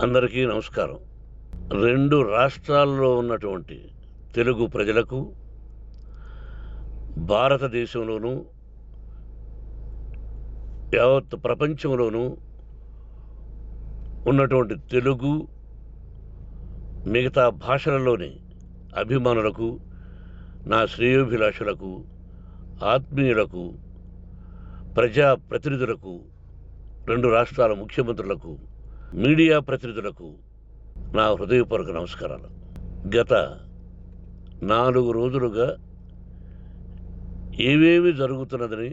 అందరికీ నమస్కారం. 2 రాష్ట్రాల్లో ఉన్నటువంటి తెలుగు ప్రజలకు, భారతదేశంలోనూ, యావత్ ప్రపంచంలోనూ ఉన్నటువంటి తెలుగు, మిగతా భాషలలోని అభిమానులకు, నా శ్రేయోభిలాషులకు, ఆత్మీయులకు, ప్రజా ప్రతినిధులకు, 2 రాష్ట్రాల ముఖ్యమంత్రులకు, మీడియా ప్రతినిధులకు నా హృదయపూర్వక నమస్కారాలు. గత 4 రోజులుగా ఏవేమి జరుగుతున్నదని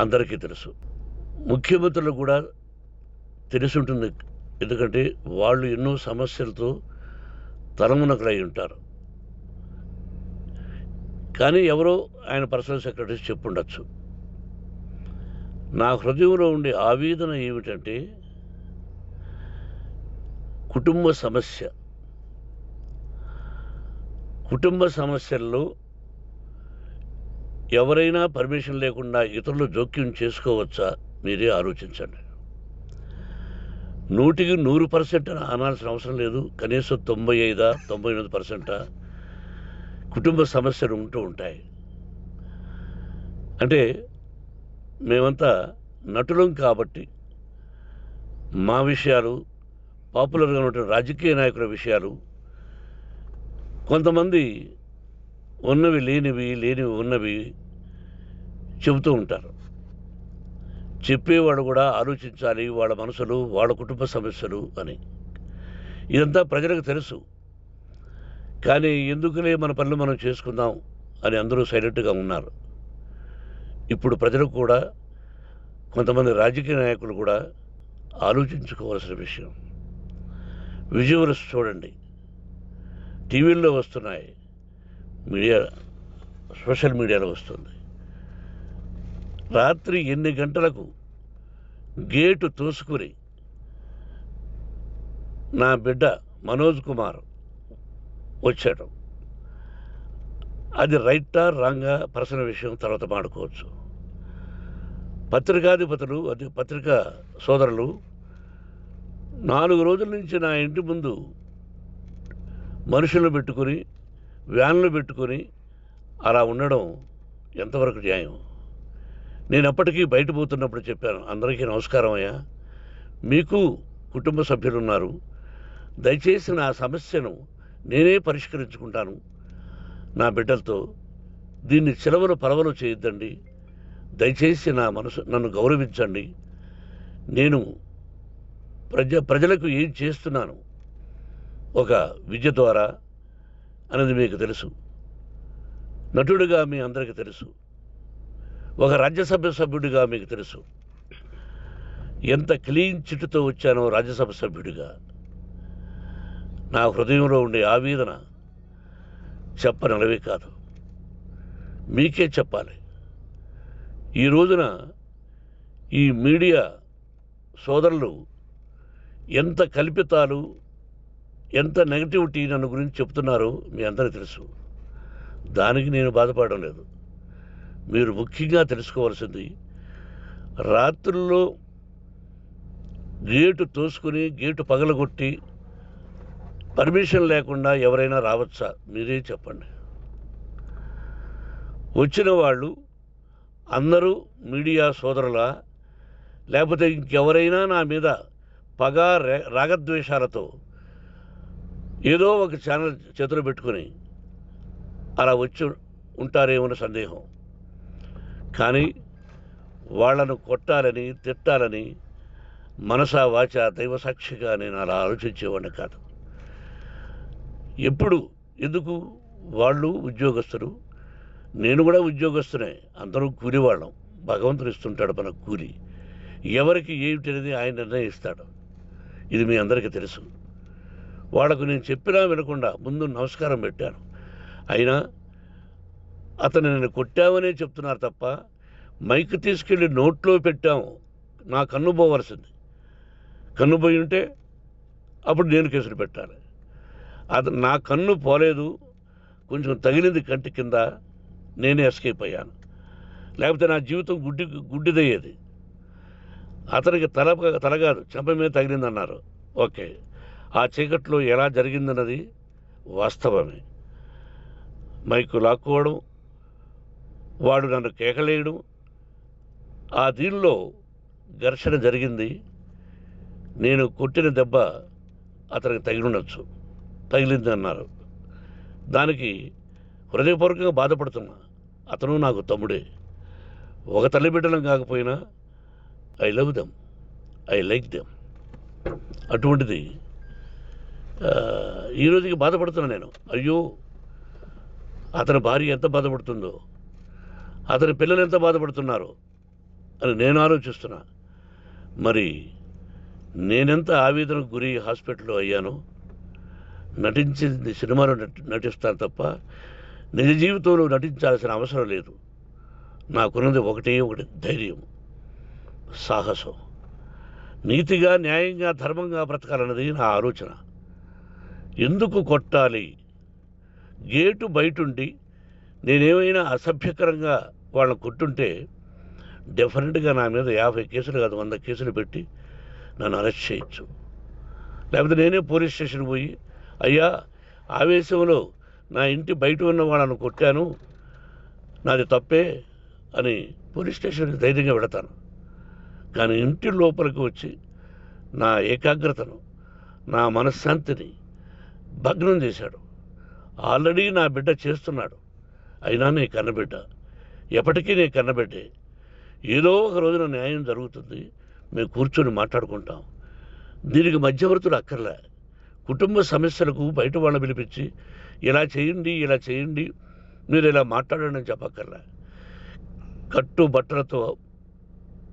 అందరికీ తెలుసు. ముఖ్యమంత్రులకు కూడా తెలుసుంటుంది. ఎందుకంటే వాళ్ళు ఎన్నో సమస్యలతో తలమునకలై ఉంటారు. కానీ ఎవరో ఆయన పర్సనల్ సెక్రటరీస్ చెప్పుండొచ్చు. నా హృదయంలో ఉండే ఆవేదన ఏమిటంటే, కుటుంబ సమస్యల్లో ఎవరైనా పర్మిషన్ లేకుండా ఇతరులు జోక్యం చేసుకోవచ్చా? మీరే ఆలోచించండి. 100కి 100% అనాల్సిన అవసరం లేదు. కనీసం 95-99% కుటుంబ సమస్యలు ఉంటూ ఉంటాయి. అంటే మేమంతా నటులం కాబట్టి మా విషయాలు, పాపులర్గా ఉన్నటువంటి రాజకీయ నాయకుల విషయాలు, కొంతమంది ఉన్నవి లేనివి, లేనివి ఉన్నవి చెబుతూ ఉంటారు. చెప్పేవాడు కూడా ఆలోచించాలి, వాళ్ళ మనసులు, వాళ్ళ కుటుంబ సమస్యలు అని. ఇదంతా ప్రజలకు తెలుసు. కానీ ఎందుకులే మన పనులు మనం చేసుకుందాం అని అందరూ సైలెంట్గా ఉన్నారు. ఇప్పుడు ప్రజలకు కూడా, కొంతమంది రాజకీయ నాయకులు కూడా ఆలోచించుకోవాల్సిన విషయం. విజువల్స్ చూడండి, టీవీల్లో వస్తున్నాయి, సోషల్ మీడియాలో వస్తుంది. రాత్రి 8 గంటలకు గేటు తోసుకుని నా బిడ్డ మనోజ్ కుమార్ వచ్చాడు. అది రైటా రాంగా పర్సనల్ విషయం, తర్వాత మాడుకోవచ్చు. పత్రికాధిపతులు, అది పత్రికా సోదరులు 4 రోజుల నుంచి నా ఇంటి ముందు మనుషులను పెట్టుకొని, వ్యాన్లు పెట్టుకొని అలా ఉండడం ఎంతవరకు న్యాయం? నేను అప్పటికీ బయట పోతున్నప్పుడు చెప్పాను, అందరికీ నమస్కారం అయ్యా, మీకు కుటుంబ సభ్యులు ఉన్నారు, దయచేసి నా సమస్యను నేనే పరిష్కరించుకుంటాను నా బిడ్డలతో, దీన్ని చిలవలు పలవలు చేయొద్దండి, దయచేసి నన్ను గౌరవించండి, నేను ప్రజలకు ఏం చేస్తున్నాను ఒక విద్య ద్వారా అనేది మీకు తెలుసు. నటుడిగా మీ అందరికీ తెలుసు. ఒక రాజ్యసభ సభ్యుడిగా మీకు తెలుసు. ఎంత క్లీన్ చిట్టుతో వచ్చానో రాజ్యసభ సభ్యుడిగా. నా హృదయంలో ఉండే ఆవేదన చెప్పనలవే కాదు, మీకే చెప్పాలి. ఈ రోజున ఈ మీడియా సోదరులు ఎంత కల్పితాలు, ఎంత నెగటివిటీ నన్ను గురించి చెప్తున్నారో మీ అందరికీ తెలుసు. దానికి నేను బాధపడడం లేదు. మీరు ముఖ్యంగా తెలుసుకోవాల్సింది, రాత్రుల్లో గేటు తోసుకుని, గేటు పగలగొట్టి పర్మిషన్ లేకుండా ఎవరైనా రావచ్చా? మీరే చెప్పండి. వచ్చిన వాళ్ళు అందరూ మీడియా సోదరులా, లేకపోతే ఇంకెవరైనా నా మీద పగ, రాగద్వేషాలతో ఏదో ఒక ఛానల్ చేతులు పెట్టుకుని అలా వచ్చి ఉంటారేమో సందేహం. కానీ వాళ్లను కొట్టాలని, తిట్టాలని మనసా వాచ దైవ సాక్షిగా నేను అలా ఆలోచించేవాడిని కాదు. ఎందుకు? వాళ్ళు ఉద్యోగస్తులు, నేను కూడా ఉద్యోగస్తునే, అందరూ కూలివాళ్ళం. భగవంతుడు ఇస్తుంటాడు మనకు కూలి. ఎవరికి ఏమిటి అనేది ఆయన నిర్ణయిస్తాడు. ఇది మీ అందరికీ తెలుసు. వాళ్లకు నేను చెప్పినా వినకుండా ముందు నమస్కారం పెట్టాను. అయినా అతను నేను కొట్టామనే చెప్తున్నారు తప్ప, మైక్ తీసుకెళ్ళి నోట్లో పెట్టాము, నా కన్ను పోవలసింది. కన్ను పోయి ఉంటే అప్పుడు నేను కేసులు పెట్టాలి. అది నా కన్ను పోలేదు, కొంచెం తగిలింది కంటి కింద, నేనే ఎస్కేప్ అయ్యాను. లేకపోతే నా జీవితం గుడ్డిదయ్యేది. అతనికి తల కాదు చెంప మీద తగిలిందన్నారు. ఓకే, ఆ చీకట్లో ఎలా జరిగిందన్నది వాస్తవమే. మైకు లాక్కోవడం, వాడు నన్ను కేకలేయడం, ఆ దీనిలో ఘర్షణ జరిగింది. నేను కొట్టిన దెబ్బ అతనికి తగిలింది అన్నారు. దానికి హృదయపూర్వకంగా బాధపడుతున్నా. అతను నాకు తమ్ముడే. ఒక తల్లి బిడ్డలం కాకపోయినా I love them, I like them. అటువంటిది ఈ రోజుకి బాధపడుతున్నా నేను. అయ్యో, అతని భార్య ఎంత బాధపడుతుందో, అతని పిల్లలు ఎంత బాధపడుతున్నారో అని నేను ఆలోచిస్తున్నా. మరి నేనెంత ఆవేదనకు గురి హాస్పిటల్లో అయ్యానో. నటించింది సినిమాలో నటిస్తాను తప్ప నిజ జీవితంలో నటించాల్సిన అవసరం లేదు. నాకున్నది ఒకటి ధైర్యం, సాహసం. నీతిగా, న్యాయంగా, ధర్మంగా బ్రతకాలన్నది నా ఆలోచన. ఎందుకు కొట్టాలి? గేటు బయటుండి నేనేమైనా అసభ్యకరంగా వాళ్ళని కొట్టుంటే డెఫినెట్గా నా మీద 50 కేసులు కాదు 100 కేసులు పెట్టి నన్ను అరెస్ట్ చేయొచ్చు. లేకపోతే నేనే పోలీస్ స్టేషన్ పోయి, అయ్యా, ఆవేశంలో నా ఇంటి బయట ఉన్న వాళ్ళను కొట్టాను, నాది తప్పే అని పోలీస్ స్టేషన్కి ధైర్యంగా పెడతాను. కానీ ఇంటి లోపలికి వచ్చి నా ఏకాగ్రతను, నా మనశ్శాంతిని భగ్నం చేశాడు. ఆల్రెడీ నా బిడ్డ చేస్తున్నాడు. అయినా నీ కన్నబిడ్డ, ఎప్పటికీ నీ కన్నబిడ్డే. ఏదో ఒక రోజున న్యాయం జరుగుతుంది, మేము కూర్చొని మాట్లాడుకుంటాం. దీనికి మధ్యవర్తులు అక్కర్లే. కుటుంబ సమస్యలకు బయట వాళ్ళని పిలిపించి ఇలా చేయండి, మీరు ఇలా మాట్లాడండి అని చెప్పక్కర్లే. కట్టు బట్టలతో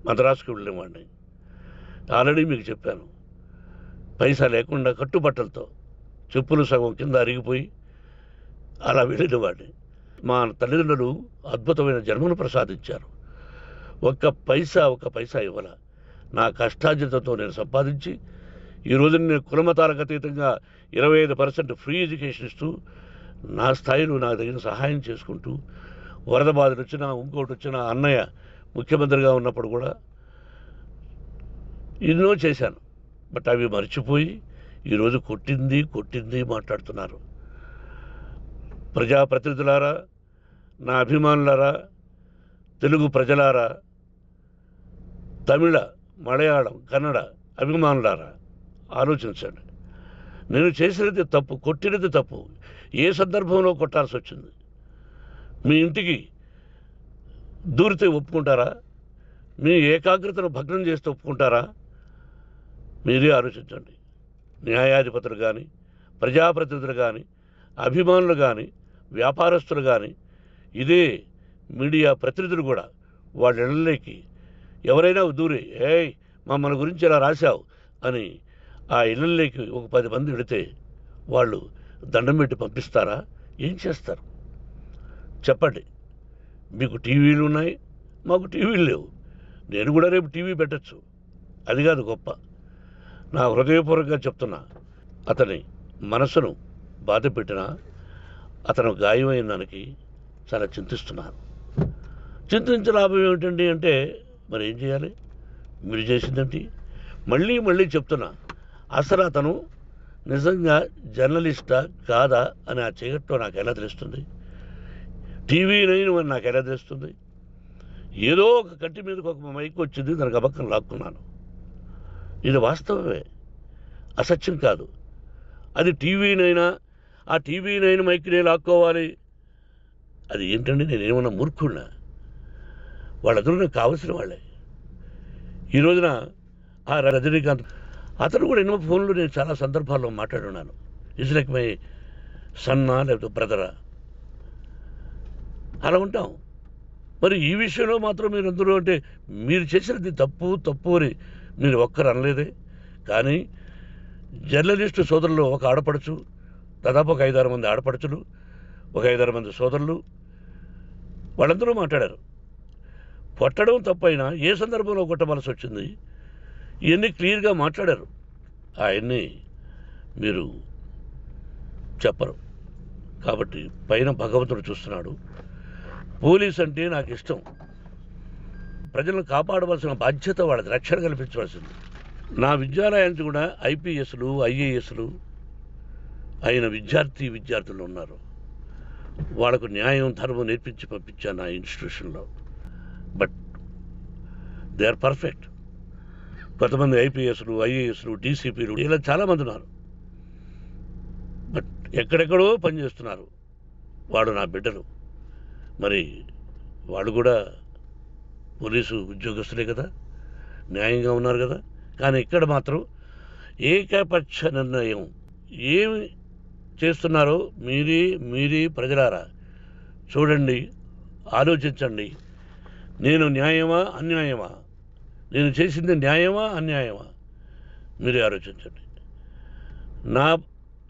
మద్రాసుకు వెళ్ళేవాడిని. ఆల్రెడీ మీకు చెప్పాను. పైసా లేకుండా కట్టుబట్టలతో, చెప్పులు సగం కింద అరిగిపోయి అలా వెళ్ళినవాడిని. మా తల్లిదండ్రులు అద్భుతమైన జన్మను ప్రసాదించారు. ఒక్క పైసా ఇవ్వాల. నా కష్టార్జితంతో నేను సంపాదించి ఈ రోజు నేను కులమతాలకు అతీతంగా 25% ఫ్రీ ఎడ్యుకేషన్ ఇస్తూ, నా స్థాయిలో నాకు తగిన సహాయం చేసుకుంటూ, వరద బాధలు వచ్చినా, ఇంకోటి వచ్చినా, అన్నయ్య ముఖ్యమంత్రిగా ఉన్నప్పుడు కూడా ఎన్నో చేశాను. బట్ అవి మర్చిపోయి ఈరోజు కొట్టింది మాట్లాడుతున్నారు. ప్రజాప్రతినిధులారా, నా అభిమానులారా, తెలుగు ప్రజలారా, తమిళ, మలయాళం, కన్నడ అభిమానులారా, ఆలోచించండి. నేను చేసినది తప్పు, కొట్టినది తప్పు. ఏ సందర్భంలో కొట్టాల్సి వచ్చింది? మీ ఇంటికి దూరితే ఒప్పుకుంటారా? మీ ఏకాగ్రతను భగ్నం చేస్తే ఒప్పుకుంటారా? మీరే ఆలోచించండి. న్యాయాధిపతులు కానీ, ప్రజాప్రతినిధులు కానీ, అభిమానులు కానీ, వ్యాపారస్తులు కానీ, ఇదే మీడియా ప్రతినిధులు కూడా వాళ్ళ ఇళ్ళలోకి ఎవరైనా దూరి, ఏయ్ మమ్మల్ని గురించి ఇలా రాశావు అని ఆ ఇళ్ళల్లోకి ఒక 10 మంది వెళితే వాళ్ళు దండం పెట్టి పంపిస్తారా? ఏం చేస్తారు చెప్పండి? మీకు టీవీలు ఉన్నాయి, మాకు టీవీలు లేవు. నేను కూడా రేపు టీవీ పెట్టచ్చు. అది కాదు గొప్ప. నా హృదయపూర్వకంగా చెప్తున్నా. అతని మనసును బాధ పెట్టినా, అతను గాయమైన దానికి చాలా చింతిస్తున్నాను. చింతించే లాభం ఏమిటండి అంటే, మరి ఏం చేయాలి? మీరు చేసిందంటే మళ్ళీ చెప్తున్నా. అసలు అతను నిజంగా జర్నలిస్టా కాదా అని ఆ చీకట్లో నాకు ఎలా తెలుస్తుంది? టీవీ 9 అని నాకు ఎలా తెలుస్తుంది? ఏదో ఒక కంటి మీదకి ఒక మైక్ వచ్చింది, దానికి అబక్కం లాక్కున్నాను. ఇది వాస్తవమే, అసత్యం కాదు. అది టీవీ 9, ఆ టీవీ 9 మైక్నే లాక్కోవాలి. అది ఏంటండి? నేనేమన్నా మూర్ఖుడినా? వాళ్ళందరూ నాకు కావలసిన వాళ్ళే. ఈ రోజున ఆ రజనీకాంత్, అతను కూడా ఎన్నో ఫోన్లు నేను చాలా సందర్భాల్లో మాట్లాడున్నాను. ఇస్ లైక్ మై సన్నా, లేకపోతే బ్రదరా, అలా ఉంటాం. మరి ఈ విషయంలో మాత్రం మీరు అందరూ అంటే మీరు చేసినది తప్పు అని మీరు ఒక్కరు అనలేదే. కానీ జర్నలిస్టు సోదరులు, ఒక ఆడపడుచు, దాదాపు ఒక 5-6 మంది ఆడపడుచులు, ఒక 5-6 మంది సోదరులు, వాళ్ళందరూ మాట్లాడారు. కొట్టడం తప్పైనా ఏ సందర్భంలో కొట్టవలసి వచ్చింది, ఇవన్నీ క్లియర్గా మాట్లాడారు. ఆయన్ని మీరు చెప్పరు. కాబట్టి పైన భగవంతుడు చూస్తున్నాడు. పోలీస్ అంటే నాకు ఇష్టం. ప్రజలను కాపాడవలసిన బాధ్యత వాళ్ళది, రక్షణ కల్పించవలసింది. నా విద్యాలయానికి కూడా ఐపీఎస్లు ఐఏఎస్లు అయిన విద్యార్థులు ఉన్నారు. వాళ్ళకు న్యాయం ధర్మం నేర్పించి పంపించాను నా ఇన్స్టిట్యూషన్లో. But they are perfect. కొంతమంది ఐపీఎస్లు ఐఏఎస్లు డీసీపీలు ఇలా చాలామంది ఉన్నారు. బట్ ఎక్కడెక్కడో పనిచేస్తున్నారు. వాడు నా బిడ్డలు, మరి వాళ్ళు కూడా పోలీసు ఉద్యోగస్తులే కదా, న్యాయంగా ఉన్నారు కదా. కానీ ఇక్కడ మాత్రం ఏకపక్ష నిర్ణయం ఏమి చేస్తున్నారో మీరే ప్రజలారా చూడండి, ఆలోచించండి. నేను న్యాయమా అన్యాయమా, నేను చేసింది న్యాయమా అన్యాయమా, మీరే ఆలోచించండి. నా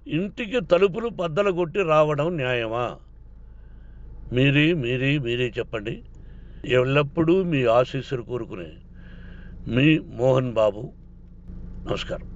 ఇంటికి తలుపులు బద్దలు కొట్టి రావడం న్యాయమా, మీరే చెప్పండి. ఎల్లప్పుడూ మీ ఆశీస్సులు కోరుకునే మీ మోహన్ బాబు. నమస్కారం.